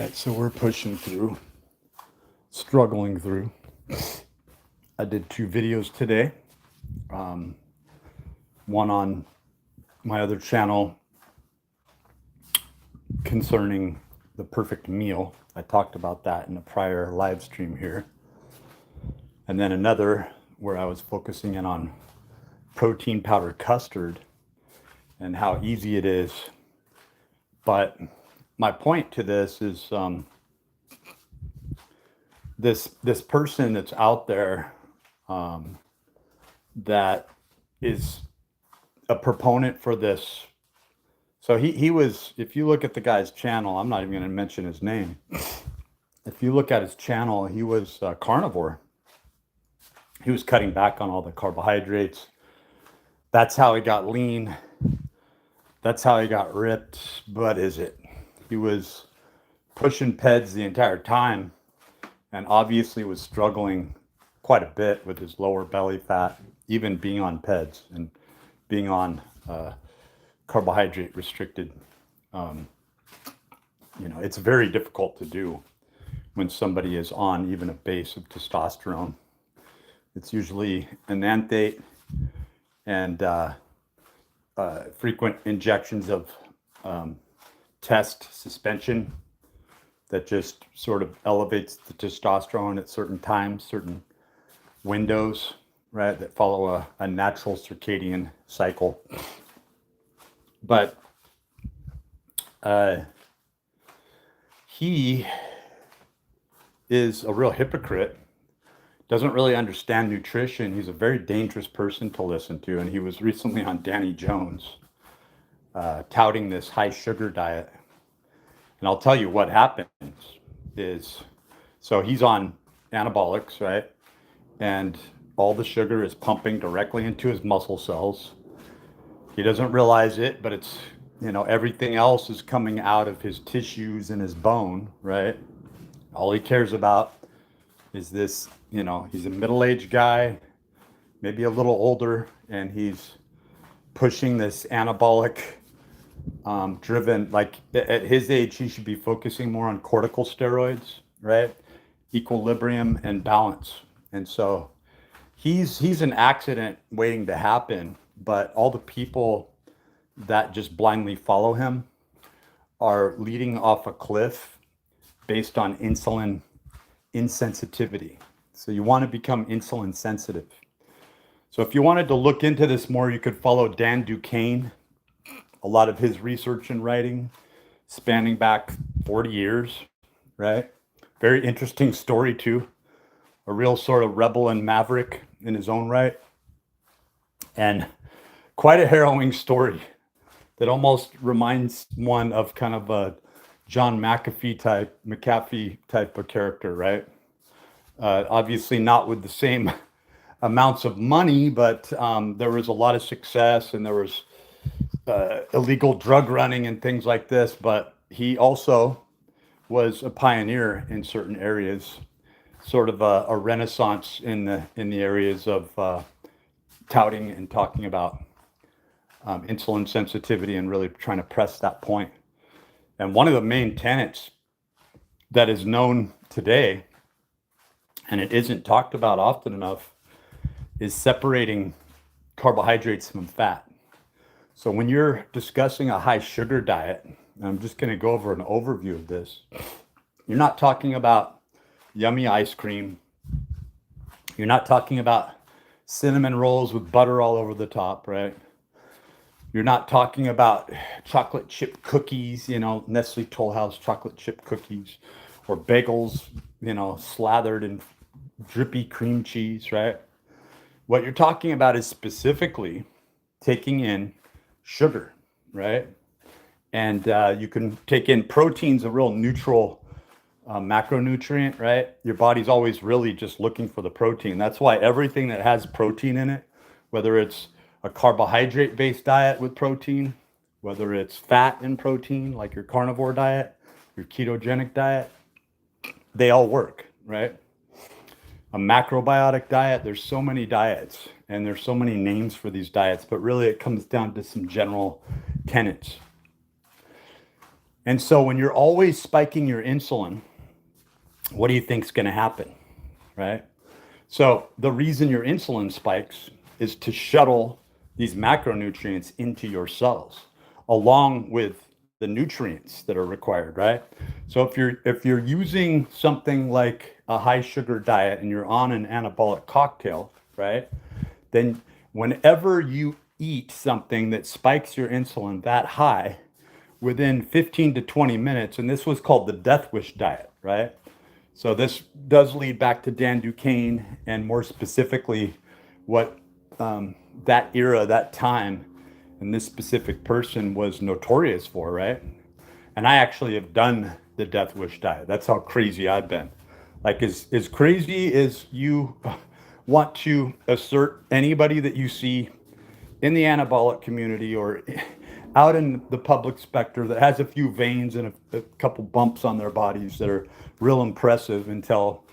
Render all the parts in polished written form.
right, so we're pushing through, struggling through. I did 2 videos today. One on my other channel concerning the perfect meal. I talked about that in a prior live stream here. And then another where I was focusing in on protein powder custard and how easy it is. But my point to this is this person that's out there that is a proponent for this. So he was, if you look at the guy's channel, I'm not even going to mention his name. If you look at his channel, he was a carnivore. He was cutting back on all the carbohydrates. That's how he got lean. That's how he got ripped. But is it? He was pushing PEDs the entire time and obviously was struggling quite a bit with his lower belly fat, even being on PEDs and being on carbohydrate restricted. It's very difficult to do when somebody is on even a base of testosterone. It's usually enanthate and frequent injections of test suspension that just sort of elevates the testosterone at certain times, certain windows, right, that follow a natural circadian cycle. But he is a real hypocrite, doesn't really understand nutrition. He's a very dangerous person to listen to. And he was recently on Danny Jones touting this high sugar diet. And I'll tell you what happens is, so he's on anabolics, right? And all the sugar is pumping directly into his muscle cells. He doesn't realize it, but it's, everything else is coming out of his tissues and his bone, right? All he cares about is this, he's a middle-aged guy, maybe a little older, and he's pushing this anabolic driven, like at his age, he should be focusing more on corticosteroids, right? Equilibrium and balance. And so he's an accident waiting to happen, but all the people that just blindly follow him are leading off a cliff based on insulin insensitivity. So you want to become insulin sensitive. So if you wanted to look into this more, you could follow Dan Duquesne. A lot of his research and writing spanning back 40 years, right? Very interesting story too. A real sort of rebel and maverick in his own right. And quite a harrowing story that almost reminds one of kind of a John McAfee type of character, right? Obviously not with the same amounts of money, but there was a lot of success and there was illegal drug running and things like this. But he also was a pioneer in certain areas, sort of a renaissance in the areas of touting and talking about insulin sensitivity and really trying to press that point. And one of the main tenets that is known today, and it isn't talked about often enough, is separating carbohydrates from fat. So when you're discussing a high sugar diet, and I'm just going to go over an overview of this, you're not talking about yummy ice cream. You're not talking about cinnamon rolls with butter all over the top, right? You're not talking about chocolate chip cookies, Nestle Toll House chocolate chip cookies, or bagels, slathered in drippy cream cheese, right? What you're talking about is specifically taking in sugar, right? And you can take in proteins, a real neutral macronutrient, right? Your body's always really just looking for the protein. That's why everything that has protein in it, whether it's a carbohydrate-based diet with protein, whether it's fat and protein, like your carnivore diet, your ketogenic diet, they all work, right? A macrobiotic diet, there's so many diets and there's so many names for these diets, but really it comes down to some general tenets. And so when you're always spiking your insulin, what do you think is going to happen, right? So the reason your insulin spikes is to shuttle these macronutrients into your cells, along with the nutrients that are required, right? So if you're using something like a high sugar diet and you're on an anabolic cocktail, right? Then whenever you eat something that spikes your insulin that high, within 15 to 20 minutes, and this was called the death wish diet, right? So this does lead back to Dan Duquesne, and more specifically, what that era, that time, and this specific person was notorious for, right? And I actually have done the death wish diet. That's how crazy I've been. Like as crazy as you want to assert anybody that you see in the anabolic community or out in the public specter that has a few veins and a couple bumps on their bodies that are real impressive, until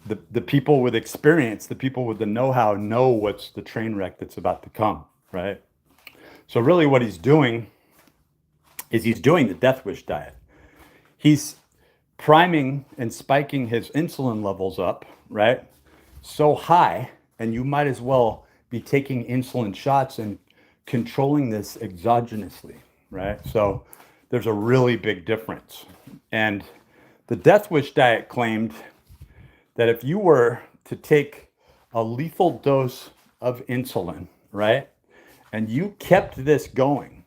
the people with experience, the people with the know-how, know what's the train wreck that's about to come, right? So really what he's doing is he's doing the death wish diet. He's priming and spiking his insulin levels up, right? So high, and you might as well be taking insulin shots and controlling this exogenously, right? So there's a really big difference. And the death wish diet claimed that if you were to take a lethal dose of insulin, right, and you kept this going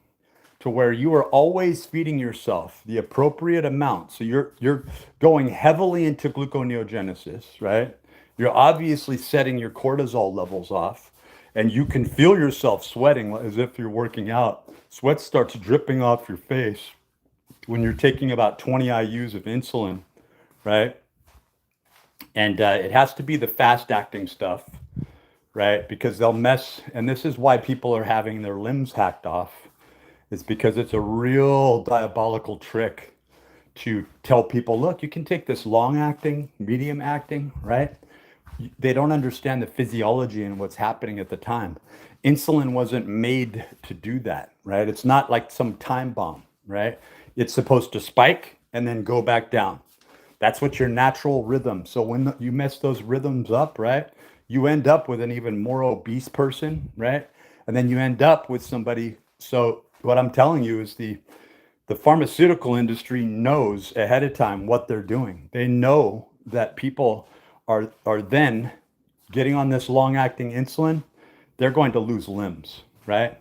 to where you are always feeding yourself the appropriate amount, so you're going heavily into gluconeogenesis, right? You're obviously setting your cortisol levels off, and you can feel yourself sweating as if you're working out. Sweat starts dripping off your face when you're taking about 20 IUs of insulin, right? And it has to be the fast acting stuff, right? Because they'll mess, and this is why people are having their limbs hacked off, is because it's a real diabolical trick to tell people, look, you can take this long acting, medium acting, right? They don't understand the physiology and what's happening at the time. Insulin wasn't made to do that, right? It's not like some time bomb, right? It's supposed to spike and then go back down. That's what your natural rhythm. So when you mess those rhythms up, right, you end up with an even more obese person, right? And then you end up with somebody. So what I'm telling you is the pharmaceutical industry knows ahead of time what they're doing. They know that people are then getting on this long acting insulin, they're going to lose limbs, right?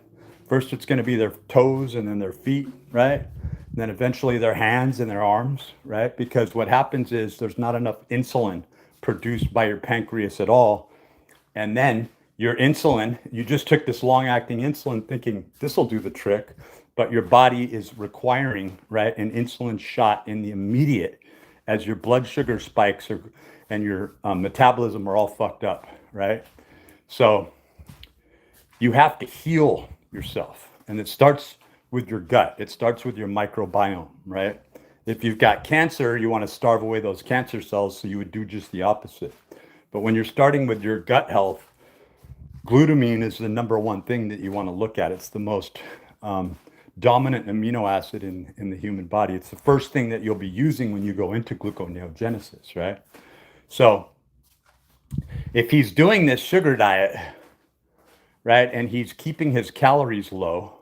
First, it's going to be their toes and then their feet, right? And then eventually their hands and their arms, right? Because what happens is there's not enough insulin produced by your pancreas at all. And then your insulin, you just took this long acting insulin thinking this will do the trick, but your body is requiring, right, an insulin shot in the immediate as your blood sugar spikes and your metabolism are all fucked up, right? So you have to heal yourself. And it starts with your gut. It starts with your microbiome, right? If you've got cancer, you want to starve away those cancer cells, so you would do just the opposite. But when you're starting with your gut health, glutamine is the number one thing that you want to look at. It's the most dominant amino acid in the human body. It's the first thing that you'll be using when you go into gluconeogenesis, right? So if he's doing this sugar diet, right, and he's keeping his calories low,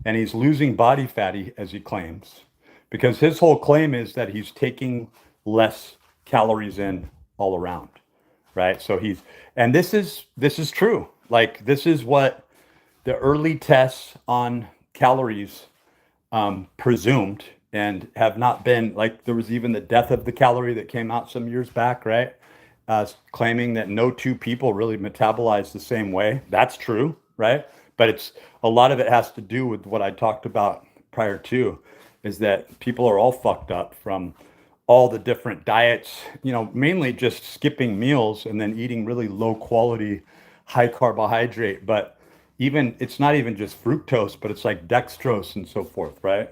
and he's losing body fat, as he claims, because his whole claim is that he's taking less calories in all around, right? So and this is true. Like, this is what the early tests on calories presumed, and have not been, like, there was even the death of the calorie that came out some years back, right? Claiming that no two people really metabolize the same way. That's true, right? But it's a lot of it has to do with what I talked about prior to, is that people are all fucked up from all the different diets, mainly just skipping meals and then eating really low quality, high carbohydrate. But even it's not even just fructose, but it's like dextrose and so forth, right?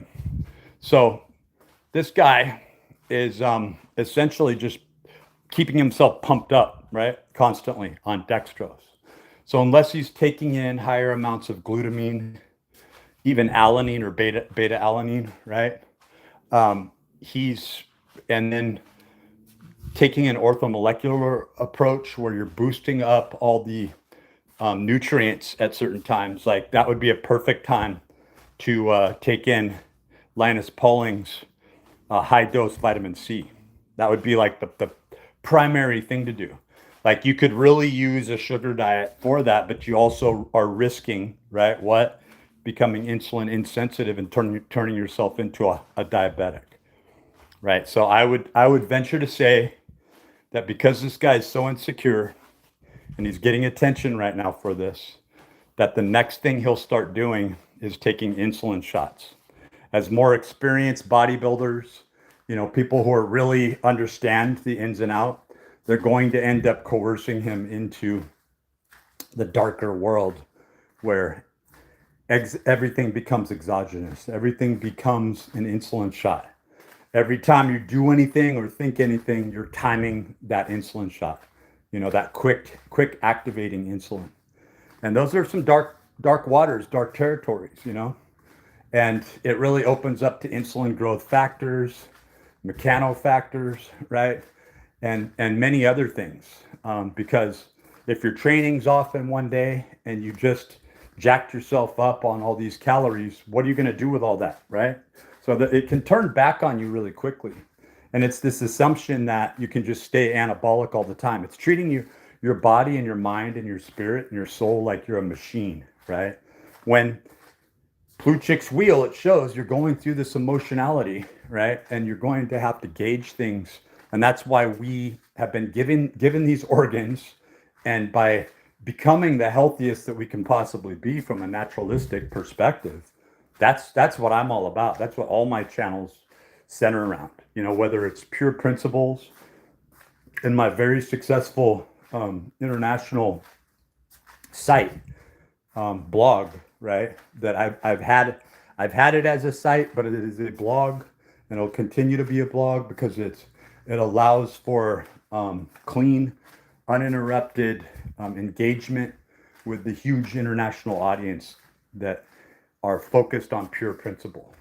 So this guy is essentially just keeping himself pumped up, right, constantly on dextrose. So unless he's taking in higher amounts of glutamine, even alanine or beta alanine, right, He's and then taking an orthomolecular approach where you're boosting up all the nutrients at certain times. Like that would be a perfect time to take in Linus Pauling's high dose vitamin C. That would be like the primary thing to do. Like you could really use a sugar diet for that, but you also are risking, right? What? Becoming insulin insensitive and turning yourself into a diabetic, right? So I would venture to say that because this guy is so insecure and he's getting attention right now for this, that the next thing he'll start doing is taking insulin shots. As more experienced bodybuilders, people who are really understand the ins and out, they're going to end up coercing him into the darker world where everything becomes exogenous. Everything becomes an insulin shot. Every time you do anything or think anything, you're timing that insulin shot. That quick activating insulin. And those are some dark waters, dark territories. And it really opens up to insulin growth factors, mechanofactors, right? And many other things. Because if your training's off in one day and you just jacked yourself up on all these calories, what are you going to do with all that, right? So that it can turn back on you really quickly. And it's this assumption that you can just stay anabolic all the time. It's treating your body and your mind and your spirit and your soul like you're a machine, right? When Plutchik's wheel, it shows you're going through this emotionality, right? And you're going to have to gauge things. And that's why we have been given these organs. And by becoming the healthiest that we can possibly be from a naturalistic perspective, that's what I'm all about. That's what all my channels center around. Whether it's Pure Principles in my very successful international site blog, right? That I've had it as a site, but it is a blog, and it'll continue to be a blog because it allows for clean, uninterrupted engagement with the huge international audience that are focused on Pure Principle.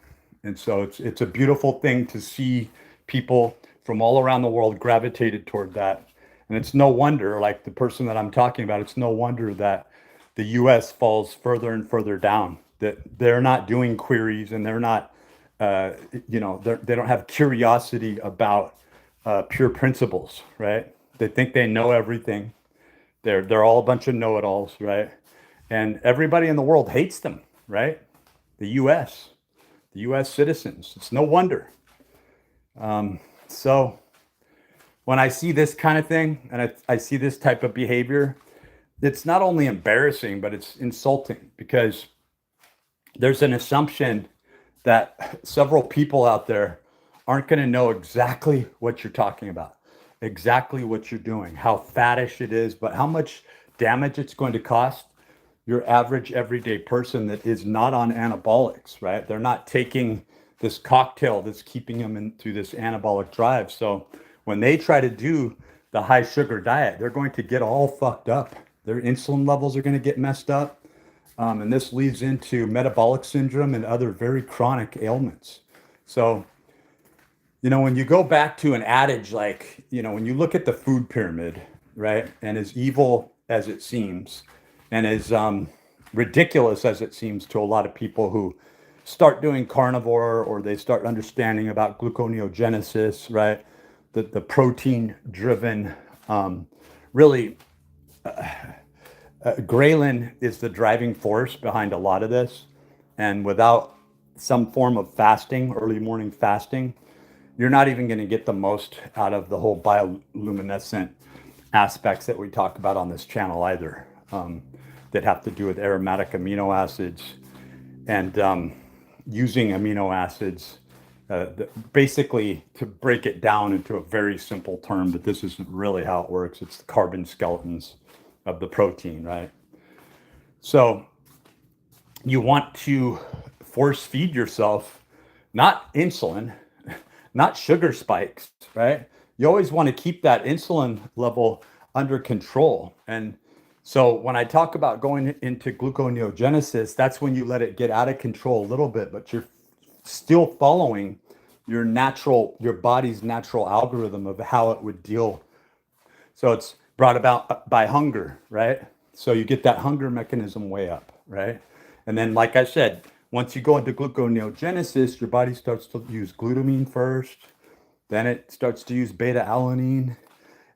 And so it's a beautiful thing to see people from all around the world gravitated toward that. And it's no wonder, like the person that I'm talking about, it's no wonder that the US falls further and further down, that they're not doing queries and they're not, they don't have curiosity about pure principles, right? They think they know everything. They're all a bunch of know-it-alls, right? And everybody in the world hates them, right? The US citizens. It's no wonder. So when I see this kind of thing and I see this type of behavior, it's not only embarrassing, but it's insulting because there's an assumption that several people out there aren't going to know exactly what you're talking about, exactly what you're doing, how faddish it is, but how much damage it's going to cost your average everyday person that is not on anabolics, right? They're not taking this cocktail that's keeping them into this anabolic drive. So when they try to do the high sugar diet, they're going to get all fucked up. Their insulin levels are going to get messed up. And this leads into metabolic syndrome and other very chronic ailments. So, when you go back to an adage, like, when you look at the food pyramid, right, and as evil as it seems, and as ridiculous as it seems to a lot of people who start doing carnivore or they start understanding about gluconeogenesis, right, the protein-driven, really, ghrelin is the driving force behind a lot of this. And without some form of fasting, early morning fasting, you're not even going to get the most out of the whole bioluminescent aspects that we talk about on this channel either, that have to do with aromatic amino acids and using amino acids, basically to break it down into a very simple term, but this isn't really how it works. It's the carbon skeletons of the protein, right? So you want to force feed yourself, not insulin, not sugar spikes, right? You always want to keep that insulin level under control. And so when I talk about going into gluconeogenesis, that's when you let it get out of control a little bit, but you're still following your body's natural algorithm of how it would deal. So it's brought about by hunger, right? So you get that hunger mechanism way up, right? And then, like I said, once you go into gluconeogenesis, your body starts to use glutamine first, then it starts to use beta alanine.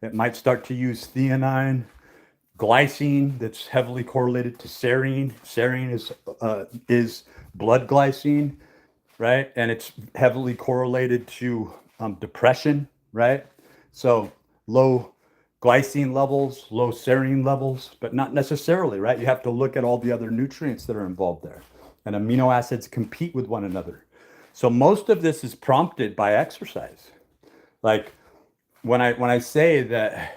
It might start to use theanine, glycine that's heavily correlated to serine. Serine is blood glycine, right? And it's heavily correlated to depression, right? So low glycine levels, low serine levels, but not necessarily, right? You have to look at all the other nutrients that are involved there. And amino acids compete with one another. So most of this is prompted by exercise. Like when I say that,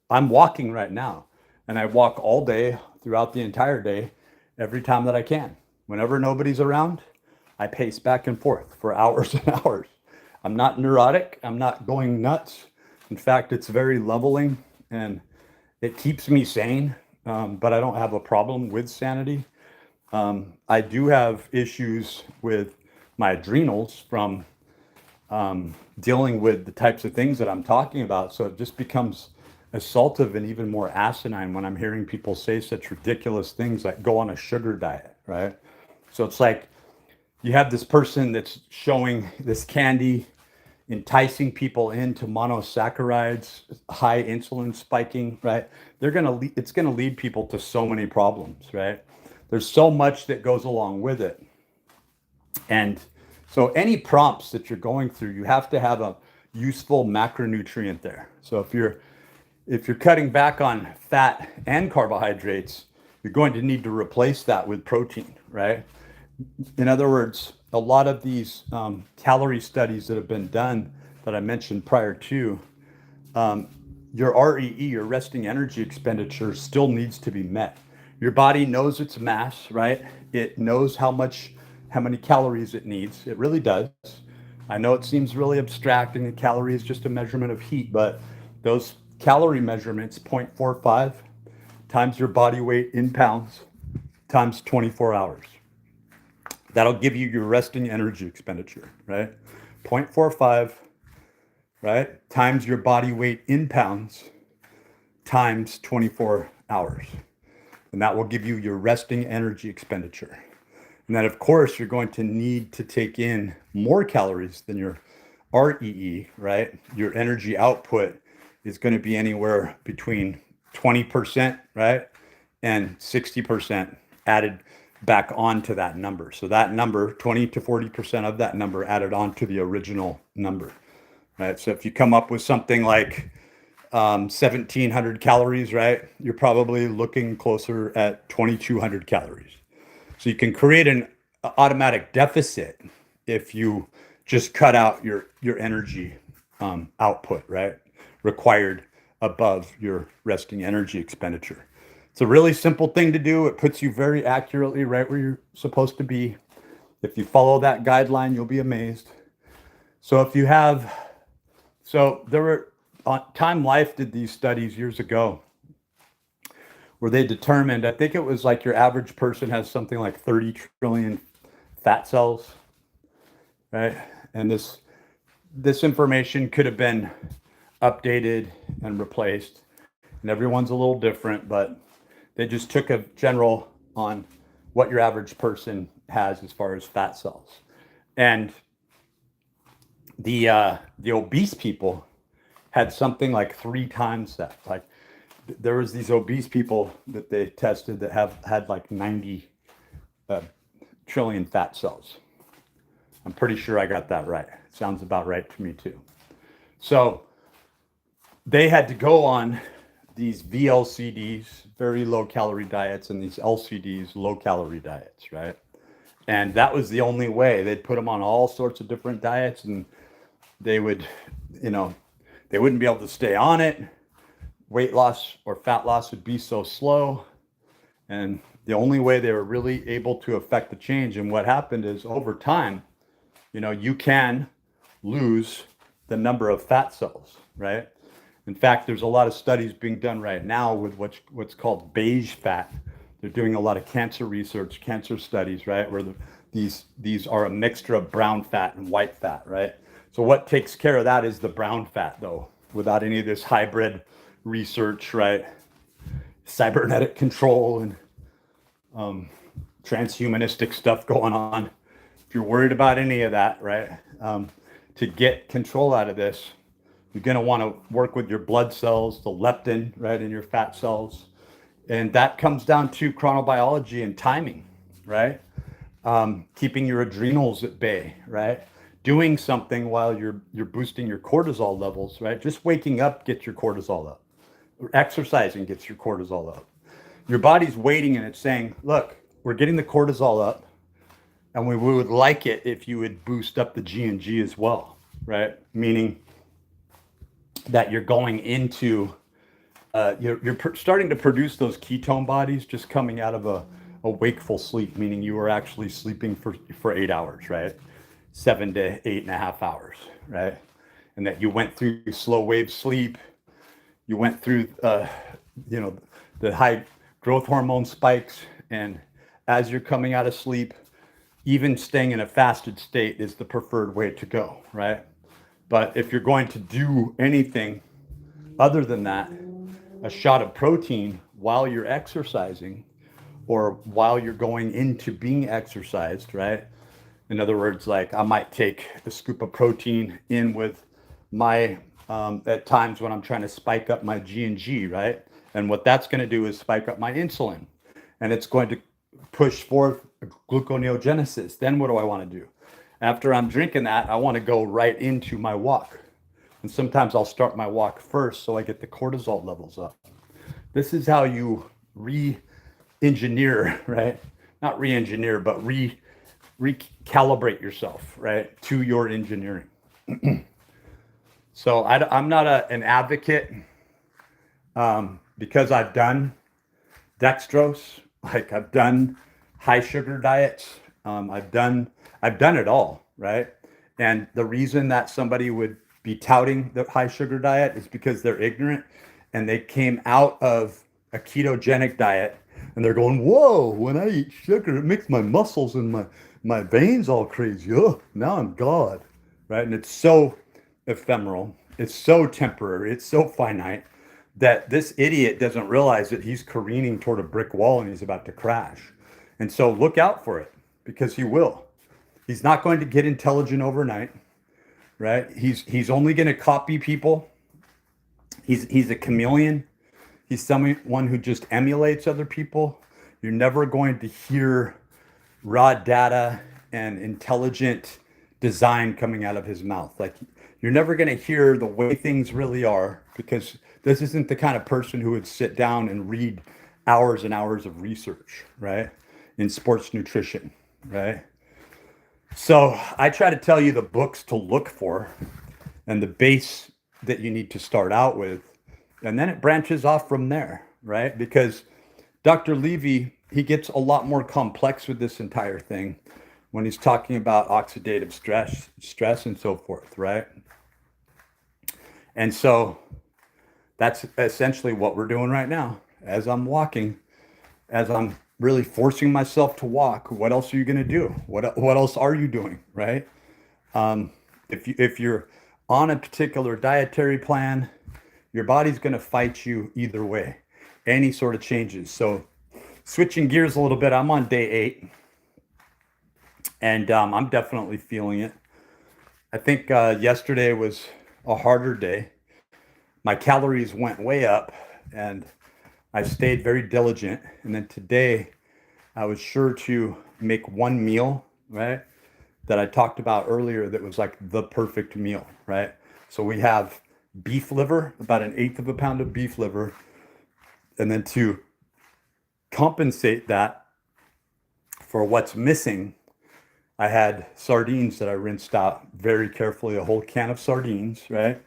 I'm walking right now, and I walk all day throughout the entire day, every time that I can. Whenever nobody's around, I pace back and forth for hours and hours. I'm not neurotic. I'm not going nuts. In fact, it's very leveling and it keeps me sane. But I don't have a problem with sanity. I do have issues with my adrenals from dealing with the types of things that I'm talking about. So it just becomes assaultive and even more asinine when I'm hearing people say such ridiculous things like go on a sugar diet, right? So it's like you have this person that's showing this candy, enticing people into monosaccharides, high insulin spiking, right? It's gonna lead people to so many problems, right? There's so much that goes along with it. And so any prompts that you're going through, you have to have a useful macronutrient there. So if you're cutting back on fat and carbohydrates, you're going to need to replace that with protein, right? In other words, a lot of these calorie studies that have been done that I mentioned prior to, your REE, your resting energy expenditure, still needs to be met. Your body knows its mass, right? It knows how many calories it needs. It really does. I know it seems really abstract and a calorie is just a measurement of heat, but those calorie measurements, 0.45 times your body weight in pounds times 24 hours. That'll give you your resting energy expenditure, right? 0.45, right? Times your body weight in pounds times 24 hours. And that will give you your resting energy expenditure. And then, of course, you're going to need to take in more calories than your REE, right? Your energy output is going to be anywhere between 20%, right? And 60% added back onto that number. So that number, 20 to 40% of that number added on to the original number, right? So if you come up with something like 1,700 calories, right? You're probably looking closer at 2,200 calories. So you can create an automatic deficit if you just cut out your energy output, right? Required above your resting energy expenditure. It's a really simple thing to do. It puts you very accurately right where you're supposed to be. If you follow that guideline, you'll be amazed. So there were, Time Life did these studies years ago where they determined, I think it was like your average person has something like 30 trillion fat cells, right? And this information could have been updated and replaced, and everyone's a little different, but they just took a general on what your average person has as far as fat cells. And the obese people had something like 3 times that. Like there was these obese people that they tested that had like 90 trillion fat cells. I'm pretty sure I got that right. Sounds about right to me too. So they had to go on these VLCDs, very low calorie diets, and these LCDs, low calorie diets, right? And that was the only way. They'd put them on all sorts of different diets, and they would, they wouldn't be able to stay on it. Weight loss or fat loss would be so slow. And the only way they were really able to affect the change, and what happened is over time, you can lose the number of fat cells, right? In fact, there's a lot of studies being done right now with what's called beige fat. They're doing a lot of cancer research, cancer studies, right? Where the These are a mixture of brown fat and white fat, right? So what takes care of that is the brown fat, though, without any of this hybrid research, right? Cybernetic control and transhumanistic stuff going on. If you're worried about any of that, right, to get control out of this, you're going to want to work with your blood cells, the leptin, right, in your fat cells. And that comes down to chronobiology and timing, right? Keeping your adrenals at bay, right? Doing something while you're boosting your cortisol levels, right? Just waking up gets your cortisol up. Exercising gets your cortisol up. Your body's waiting and it's saying, look, we're getting the cortisol up, and we would like it if you would boost up the G&G as well, right? Meaning that you're going into, you're starting to produce those ketone bodies just coming out of a wakeful sleep, meaning you were actually sleeping for 8 hours, right? 7 to 8.5 hours, right? And that you went through slow wave sleep, you went through, the high growth hormone spikes, and as you're coming out of sleep, even staying in a fasted state is the preferred way to go, right? But if you're going to do anything other than that, a shot of protein while you're exercising or while you're going into being exercised, right? In other words, like I might take a scoop of protein in with my, at times when I'm trying to spike up my G&G, right? And what that's going to do is spike up my insulin, and it's going to push forth gluconeogenesis. Then what do I want to do? After I'm drinking that, I want to go right into my walk. And sometimes I'll start my walk first so I get the cortisol levels up. This is how you re-engineer, right? Not re-engineer, but recalibrate yourself, right, to your engineering. So I'm not an advocate because I've done dextrose, like I've done high sugar diets. I've done it all, right? And the reason that somebody would be touting the high sugar diet is because they're ignorant and they came out of a ketogenic diet and they're going, whoa, when I eat sugar, it makes my muscles and my veins all crazy. Oh, now I'm God, right? And it's so ephemeral. It's so temporary. It's so finite that this idiot doesn't realize that he's careening toward a brick wall and he's about to crash. And so look out for it, because he will. He's not going to get intelligent overnight, right? He's only going to copy people. He's a chameleon. He's someone who just emulates other people. You're never going to hear raw data and intelligent design coming out of his mouth. Like, you're never going to hear the way things really are, because this isn't the kind of person who would sit down and read hours and hours of research, right, in sports nutrition, right? So I try to tell you the books to look for and the base that you need to start out with, and then it branches off from there, right? Because Dr. Levy, he gets a lot more complex with this entire thing when he's talking about oxidative stress and so forth, right? And so that's essentially what we're doing right now. As I'm walking, as I'm really forcing myself to walk, what else are you going to do? What else are you doing, right? If you're on a particular dietary plan, your body's going to fight you either way, any sort of changes. So switching gears a little bit, I'm on day 8, and I'm definitely feeling it. I think yesterday was a harder day. My calories went way up, and I stayed very diligent. And then today, I was sure to make one meal, right, that I talked about earlier that was like the perfect meal, right? So we have beef liver, about 1/8 of a pound of beef liver. And then to compensate that for what's missing, I had sardines that I rinsed out very carefully, a whole can of sardines, right?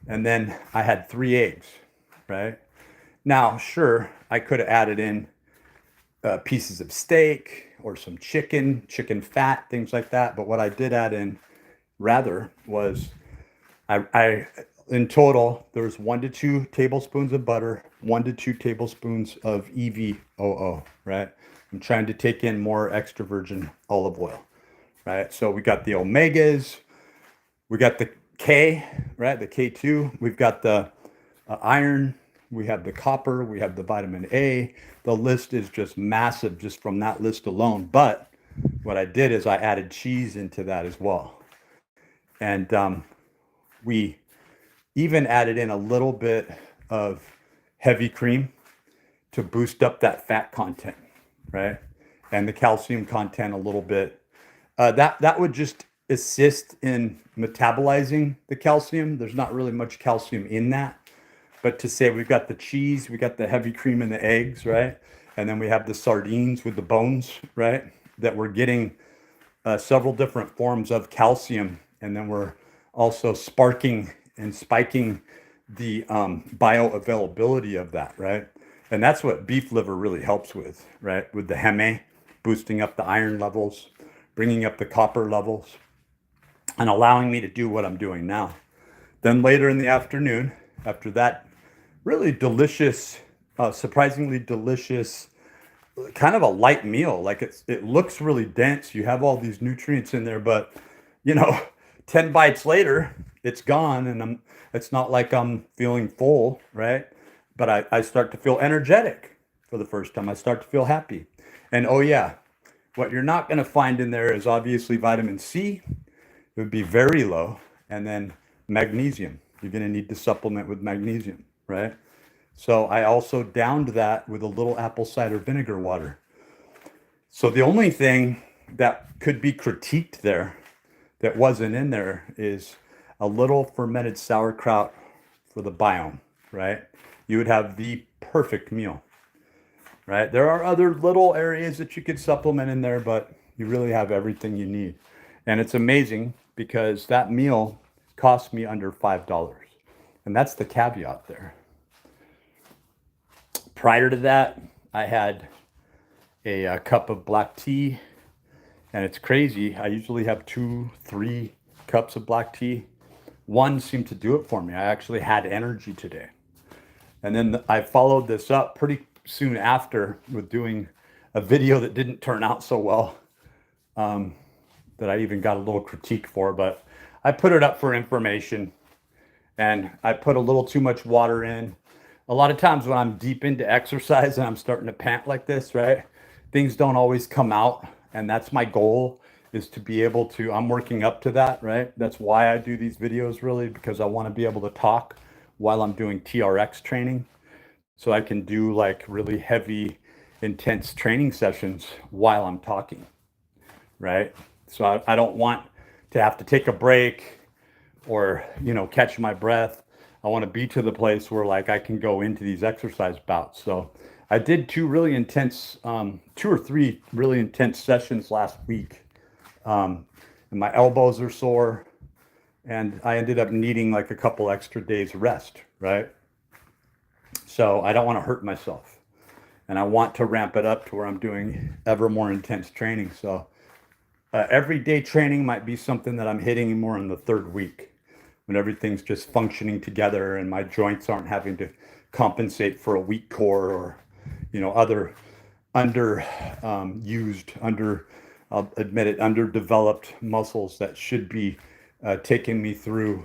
And then I had 3 eggs, right? Now, sure, I could have added in pieces of steak or some chicken fat, things like that. But what I did add in rather was I in total, there was 1 to 2 tablespoons of butter, 1 to 2 tablespoons of EVOO, right? I'm trying to take in more extra virgin olive oil, right? So we got the omegas, we got the K, right? The K2, we've got the iron, we have the copper, we have the vitamin A. The list is just massive just from that list alone. But what I did is I added cheese into that as well. And we even added in a little bit of heavy cream to boost up that fat content, right? And the calcium content a little bit. That would just assist in metabolizing the calcium. There's not really much calcium in that. But to say we've got the cheese, we got the heavy cream and the eggs, right? And then we have the sardines with the bones, right? That we're getting several different forms of calcium. And then we're also sparking and spiking the bioavailability of that, right? And that's what beef liver really helps with, right? With the heme, boosting up the iron levels, bringing up the copper levels, and allowing me to do what I'm doing now. Then later in the afternoon, after that really delicious, surprisingly delicious, kind of a light meal. Like it looks really dense. You have all these nutrients in there, but 10 bites later, it's gone, and it's not like I'm feeling full, right? But I start to feel energetic for the first time. I start to feel happy. And oh yeah, what you're not going to find in there is obviously vitamin C. It would be very low. And then magnesium. You're going to need to supplement with magnesium, right? So I also downed that with a little apple cider vinegar water. So the only thing that could be critiqued there that wasn't in there is a little fermented sauerkraut for the biome, right? You would have the perfect meal, right? There are other little areas that you could supplement in there, but you really have everything you need. And it's amazing because that meal cost me under $5. And that's the caveat there. Prior to that, I had a cup of black tea, and it's crazy. I usually have 2-3 cups of black tea. One seemed to do it for me. I actually had energy today. And then I followed this up pretty soon after with doing a video that didn't turn out so well, that I even got a little critique for, but I put it up for information, and I put a little too much water in. A lot of times when I'm deep into exercise and I'm starting to pant like this, right? Things don't always come out. And that's my goal, is to be able to, I'm working up to that, right? That's why I do these videos, really, because I want to be able to talk while I'm doing TRX training. So I can do like really heavy, intense training sessions while I'm talking, right? So I don't want to have to take a break or, catch my breath. I want to be to the place where like I can go into these exercise bouts. So I did 2 or 3 really intense sessions last week. And my elbows are sore, and I ended up needing like a couple extra days rest, right? So I don't want to hurt myself, and I want to ramp it up to where I'm doing ever more intense training. So everyday training might be something that I'm hitting more in the 3rd week, when everything's just functioning together and my joints aren't having to compensate for a weak core or, other I'll admit it, underdeveloped muscles that should be taking me through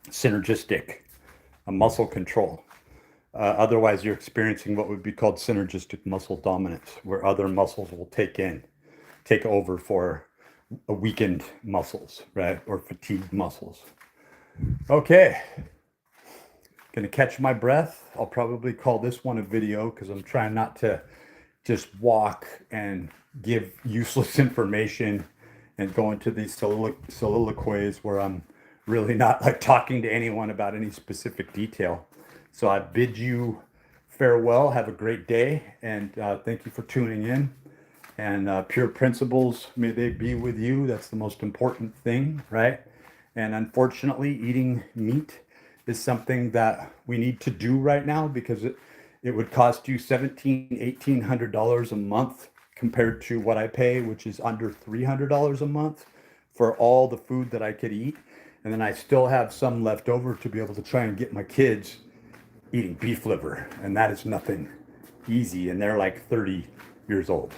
synergistic muscle control. Otherwise, you're experiencing what would be called synergistic muscle dominance, where other muscles will take over for weakened muscles, right? Or fatigued muscles. Okay. Gonna catch my breath. I'll probably call this one a video because I'm trying not to just walk and give useless information and go into these soliloquies where I'm really not like talking to anyone about any specific detail. So I bid you farewell. Have a great day, and thank you for tuning in. And pure principles, may they be with you. That's the most important thing, right? And unfortunately, eating meat is something that we need to do right now, because it would cost you $1,700-$1,800 a month compared to what I pay, which is under $300 a month for all the food that I could eat. And then I still have some left over to be able to try and get my kids eating beef liver. And that is nothing easy, and they're like 30 years old.